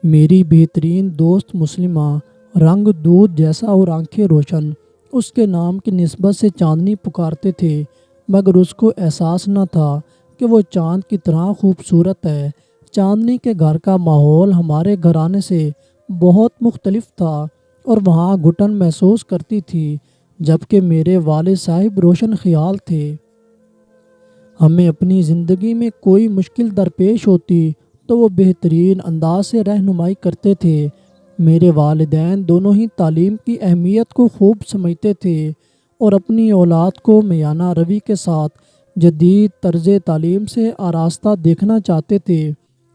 میری بہترین دوست مسلمہ، رنگ دودھ جیسا اور آنکھیں روشن، اس کے نام کی نسبت سے چاندنی پکارتے تھے، مگر اس کو احساس نہ تھا کہ وہ چاند کی طرح خوبصورت ہے۔ چاندنی کے گھر کا ماحول ہمارے گھرانے سے بہت مختلف تھا اور وہاں گھٹن محسوس کرتی تھی، جبکہ میرے والد صاحب روشن خیال تھے۔ ہمیں اپنی زندگی میں کوئی مشکل درپیش ہوتی تو وہ بہترین انداز سے رہنمائی کرتے تھے۔ میرے والدین دونوں ہی تعلیم کی اہمیت کو خوب سمجھتے تھے اور اپنی اولاد کو میانہ روی کے ساتھ جدید طرز تعلیم سے آراستہ دیکھنا چاہتے تھے۔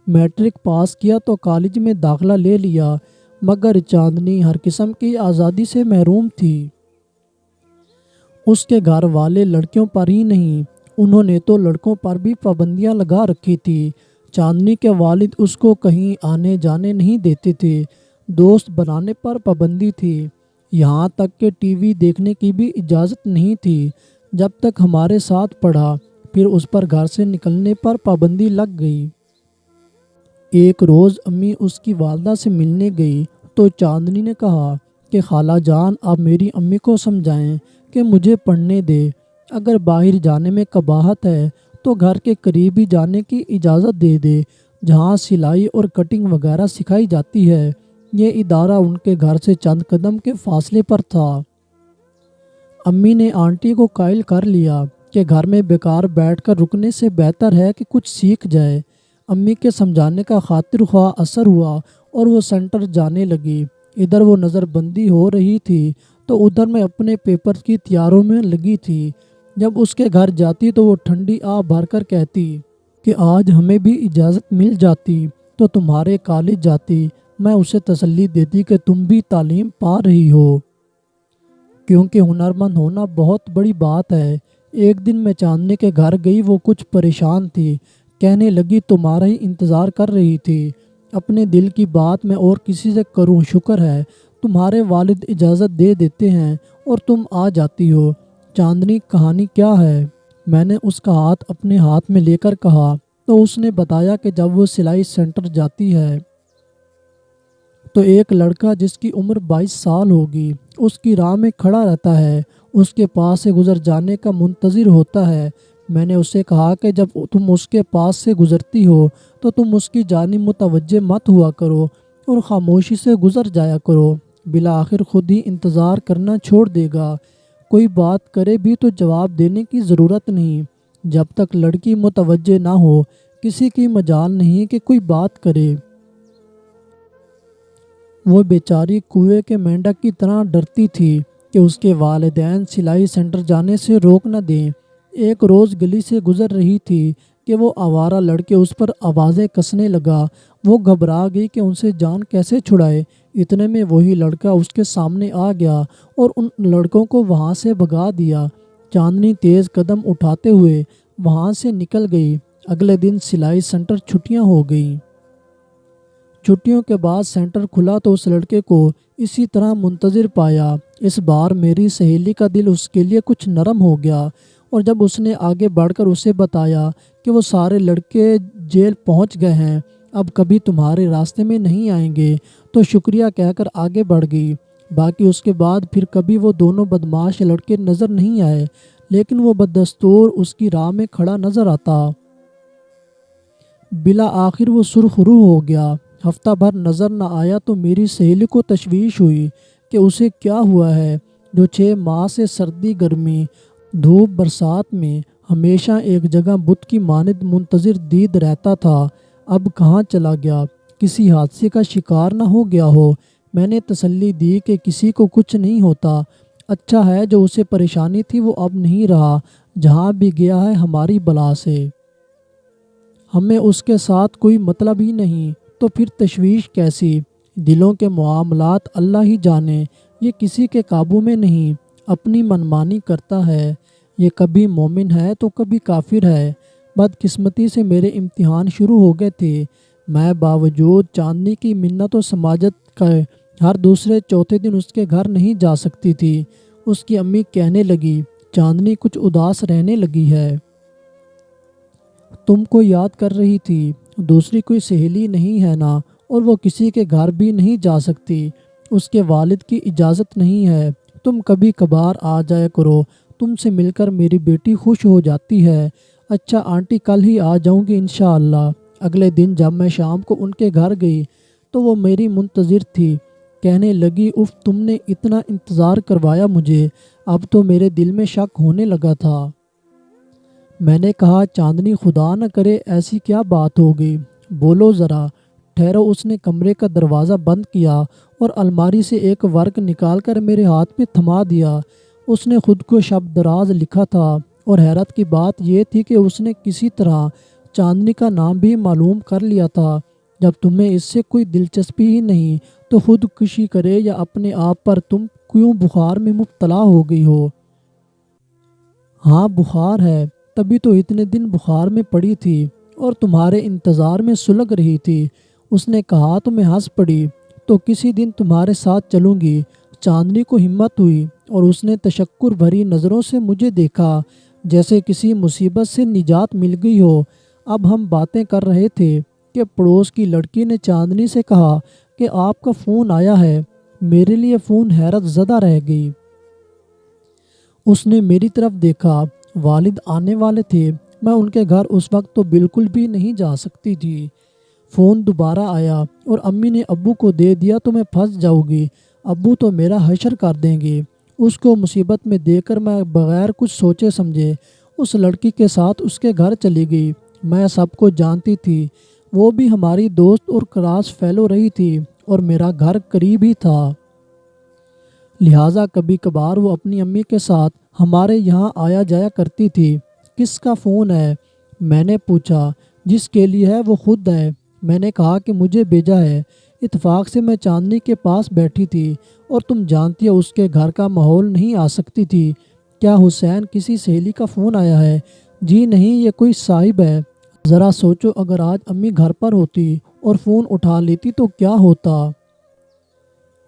میٹرک پاس کیا تو کالج میں داخلہ لے لیا، مگر چاندنی ہر قسم کی آزادی سے محروم تھی۔ اس کے گھر والے لڑکیوں پر ہی نہیں، انہوں نے تو لڑکوں پر بھی پابندیاں لگا رکھی تھی۔ چاندنی کے والد اس کو کہیں آنے جانے نہیں دیتے تھے، دوست بنانے پر پابندی تھی، یہاں تک کہ ٹی وی دیکھنے کی بھی اجازت نہیں تھی جب تک ہمارے ساتھ پڑھا۔ پھر اس پر گھر سے نکلنے پر پابندی لگ گئی۔ ایک روز امی اس کی والدہ سے ملنے گئی تو چاندنی نے کہا کہ خالہ جان، آپ میری امی کو سمجھائیں کہ مجھے پڑھنے دے، اگر باہر جانے میں قباحت ہے تو گھر کے قریب ہی جانے کی اجازت دے دے، جہاں سلائی اور کٹنگ وغیرہ سکھائی جاتی ہے۔ یہ ادارہ ان کے گھر سے چند قدم کے فاصلے پر تھا۔ امی نے آنٹی کو قائل کر لیا کہ گھر میں بیکار بیٹھ کر رکنے سے بہتر ہے کہ کچھ سیکھ جائے۔ امی کے سمجھانے کا خاطر خواہ اثر ہوا اور وہ سینٹر جانے لگی۔ ادھر وہ نظر بندی ہو رہی تھی تو ادھر میں اپنے پیپر کی تیاریوں میں لگی تھی۔ جب اس کے گھر جاتی تو وہ ٹھنڈی آہ بھر کر کہتی کہ آج ہمیں بھی اجازت مل جاتی تو تمہارے کالج جاتی۔ میں اسے تسلی دیتی کہ تم بھی تعلیم پا رہی ہو، کیونکہ ہنرمند ہونا بہت بڑی بات ہے۔ ایک دن میں چاندنی کے گھر گئی، وہ کچھ پریشان تھی، کہنے لگی تمہارا ہی انتظار کر رہی تھی، اپنے دل کی بات میں اور کسی سے کروں؟ شکر ہے تمہارے والد اجازت دے دیتے ہیں اور تم آ جاتی ہو۔ چاندنی، کہانی کیا ہے؟ میں نے اس کا ہاتھ اپنے ہاتھ میں لے کر کہا تو اس نے بتایا کہ جب وہ سلائی سینٹر جاتی ہے تو ایک لڑکا جس کی عمر 22 سال ہوگی اس کی راہ میں کھڑا رہتا ہے، اس کے پاس سے گزر جانے کا منتظر ہوتا ہے۔ میں نے اسے کہا کہ جب تم اس کے پاس سے گزرتی ہو تو تم اس کی جانب متوجہ مت ہوا کرو اور خاموشی سے گزر جایا کرو، بالآخر خود ہی انتظار کرنا چھوڑ دے گا۔ کوئی بات کرے بھی تو جواب دینے کی ضرورت نہیں، جب تک لڑکی متوجہ نہ ہو کسی کی مجال نہیں کہ کوئی بات کرے۔ وہ بیچاری کنویں کے مینڈک کی طرح ڈرتی تھی کہ اس کے والدین سلائی سینٹر جانے سے روک نہ دیں۔ ایک روز گلی سے گزر رہی تھی کہ وہ آوارہ لڑکے اس پر آوازیں کسنے لگا۔ وہ گھبرا گئی کہ ان سے جان کیسے چھڑائے۔ اتنے میں وہی لڑکا اس کے سامنے آ گیا اور ان لڑکوں کو وہاں سے بھگا دیا۔ چاندنی تیز قدم اٹھاتے ہوئے وہاں سے نکل گئی۔ اگلے دن سلائی سینٹر چھٹیاں ہو گئیں۔ چھٹیوں کے بعد سینٹر کھلا تو اس لڑکے کو اسی طرح منتظر پایا۔ اس بار میری سہیلی کا دل اس کے لیے کچھ نرم ہو گیا، اور جب اس نے آگے بڑھ کر اسے بتایا کہ وہ سارے لڑکے جیل پہنچ گئے ہیں، اب کبھی تمہارے راستے میں نہیں آئیں گے، تو شکریہ کہہ کر آگے بڑھ گئی۔ باقی اس کے بعد پھر کبھی وہ دونوں بدمعاش لڑکے نظر نہیں آئے، لیکن وہ بددستور اس کی راہ میں کھڑا نظر آتا۔ بالآخر وہ سرخ رو ہو گیا۔ ہفتہ بھر نظر نہ آیا تو میری سہیلی کو تشویش ہوئی کہ اسے کیا ہوا ہے۔ جو 6 ماہ سے سردی گرمی دھوپ برسات میں ہمیشہ ایک جگہ بت کی مانند منتظر دید رہتا تھا، اب کہاں چلا گیا؟ کسی حادثے کا شکار نہ ہو گیا ہو؟ میں نے تسلی دی کہ کسی کو کچھ نہیں ہوتا، اچھا ہے جو اسے پریشانی تھی وہ اب نہیں رہا، جہاں بھی گیا ہے ہماری بلا سے، ہمیں اس کے ساتھ کوئی مطلب ہی نہیں، تو پھر تشویش کیسی؟ دلوں کے معاملات اللہ ہی جانے، یہ کسی کے قابو میں نہیں، اپنی منمانی کرتا ہے، یہ کبھی مومن ہے تو کبھی کافر ہے۔ بدقسمتی سے میرے امتحان شروع ہو گئے تھے۔ میں باوجود چاندنی کی منت و سماجت کا ہر دوسرے چوتھے دن اس کے گھر نہیں جا سکتی تھی۔ اس کی امی کہنے لگی، چاندنی کچھ اداس رہنے لگی ہے، تم کو یاد کر رہی تھی، دوسری کوئی سہیلی نہیں ہے نا؟ اور وہ کسی کے گھر بھی نہیں جا سکتی، اس کے والد کی اجازت نہیں ہے۔ تم کبھی کبھار آ جایا کرو، تم سے مل کر میری بیٹی خوش ہو جاتی ہے۔ اچھا آنٹی، کل ہی آ جاؤں گی انشاءاللہ۔ اگلے دن جب میں شام کو ان کے گھر گئی تو وہ میری منتظر تھی۔ کہنے لگی، اف تم نے اتنا انتظار کروایا مجھے، اب تو میرے دل میں شک ہونے لگا تھا۔ میں نے کہا، چاندنی خدا نہ کرے ایسی کیا بات ہو گئی، بولو ذرا۔ ٹھہرو۔ اس نے کمرے کا دروازہ بند کیا اور الماری سے ایک ورق نکال کر میرے ہاتھ پہ تھما دیا۔ اس نے خود کو شب دراز لکھا تھا، اور حیرت کی بات یہ تھی کہ اس نے کسی طرح چاندنی کا نام بھی معلوم کر لیا تھا۔ جب تمہیں اس سے کوئی دلچسپی ہی نہیں تو خودکشی کرے یا اپنے آپ پر تم کیوں بخار میں مبتلا ہو گئی ہو؟ ہاں بخار ہے، تبھی تو اتنے دن بخار میں پڑی تھی اور تمہارے انتظار میں سلگ رہی تھی۔ اس نے کہا تو میں ہنس پڑی، تو کسی دن تمہارے ساتھ چلوں گی۔ چاندنی کو ہمت ہوئی اور اس نے تشکر بھری نظروں سے مجھے دیکھا، جیسے کسی مصیبت سے نجات مل گئی ہو۔ اب ہم باتیں کر رہے تھے کہ پڑوس کی لڑکی نے چاندنی سے کہا کہ آپ کا فون آیا ہے۔ میرے لیے فون حیرت زدہ رہ گئی۔ اس نے میری طرف دیکھا، والد آنے والے تھے، میں ان کے گھر اس وقت تو بالکل بھی نہیں جا سکتی تھی۔ فون دوبارہ آیا اور امی نے ابو کو دے دیا تو میں پھنس جاؤں گی، ابو تو میرا حشر کر دیں گے۔ اس کو مصیبت میں دیکھ کر میں بغیر کچھ سوچے سمجھے اس لڑکی کے ساتھ اس کے گھر چلی گئی۔ میں سب کو جانتی تھی، وہ بھی ہماری دوست اور کلاس فیلو رہی تھی، اور میرا گھر قریب ہی تھا، لہٰذا کبھی کبھار وہ اپنی امی کے ساتھ ہمارے یہاں آیا جایا کرتی تھی۔ کس کا فون ہے؟ میں نے پوچھا۔ جس کے لیے ہے وہ خود ہے۔ میں نے کہا کہ مجھے بھیجا ہے۔ اتفاق سے میں چاندنی کے پاس بیٹھی تھی، اور تم جانتی ہو اس کے گھر کا ماحول نہیں آ سکتی تھی۔ کیا حسین، کسی سہیلی کا فون آیا ہے؟ جی نہیں، یہ کوئی صاحب ہے۔ ذرا سوچو، اگر آج امی گھر پر ہوتی اور فون اٹھا لیتی تو کیا ہوتا؟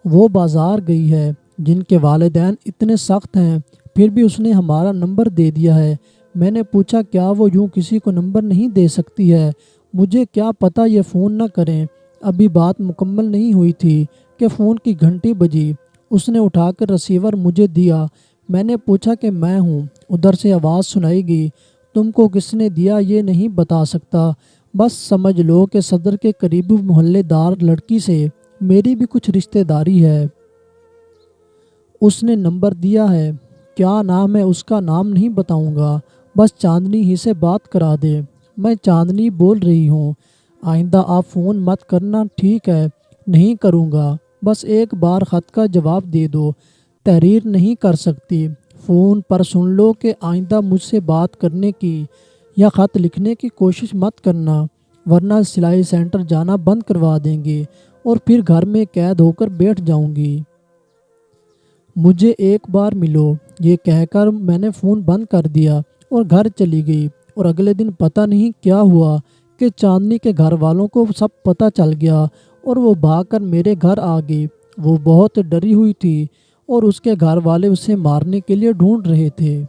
وہ بازار گئی ہے۔ جن کے والدین اتنے سخت ہیں پھر بھی اس نے ہمارا نمبر دے دیا ہے۔ میں نے پوچھا، کیا وہ یوں کسی کو نمبر نہیں دے سکتی ہے؟ مجھے کیا پتہ یہ فون نہ کریں۔ ابھی بات مکمل نہیں ہوئی تھی کہ فون کی گھنٹی بجی۔ اس نے اٹھا کر ریسیور مجھے دیا۔ میں نے پوچھا کہ میں ہوں۔ ادھر سے آواز سنائی گئی، تم کو کس نے دیا یہ نہیں بتا سکتا، بس سمجھ لو کہ صدر کے قریبی محلے دار لڑکی سے میری بھی کچھ رشتہ داری ہے۔ اس نے نمبر دیا ہے۔ کیا نام ہے اس کا نام نہیں بتاؤں گا، بس چاندنی ہی سے بات کرا دے۔ میں چاندنی بول رہی ہوں، آئندہ آپ فون مت کرنا، ٹھیک ہے؟ نہیں کروں گا، بس ایک بار خط کا جواب دے دو۔ تحریر نہیں کر سکتی، فون پر سن لو کہ آئندہ مجھ سے بات کرنے کی یا خط لکھنے کی کوشش مت کرنا، ورنہ سلائی سینٹر جانا بند کروا دیں گے اور پھر گھر میں قید ہو کر بیٹھ جاؤں گی۔ مجھے ایک بار ملو۔ یہ کہہ کر میں نے فون بند کر دیا اور گھر چلی گئی، اور اگلے دن پتہ نہیں کیا ہوا کہ چاندنی کے گھر والوں کو سب پتہ چل گیا اور وہ بھاگ کر میرے گھر آ گئی۔ وہ بہت ڈری ہوئی تھی اور اس کے گھر والے اسے مارنے کے لیے ڈھونڈ رہے تھے۔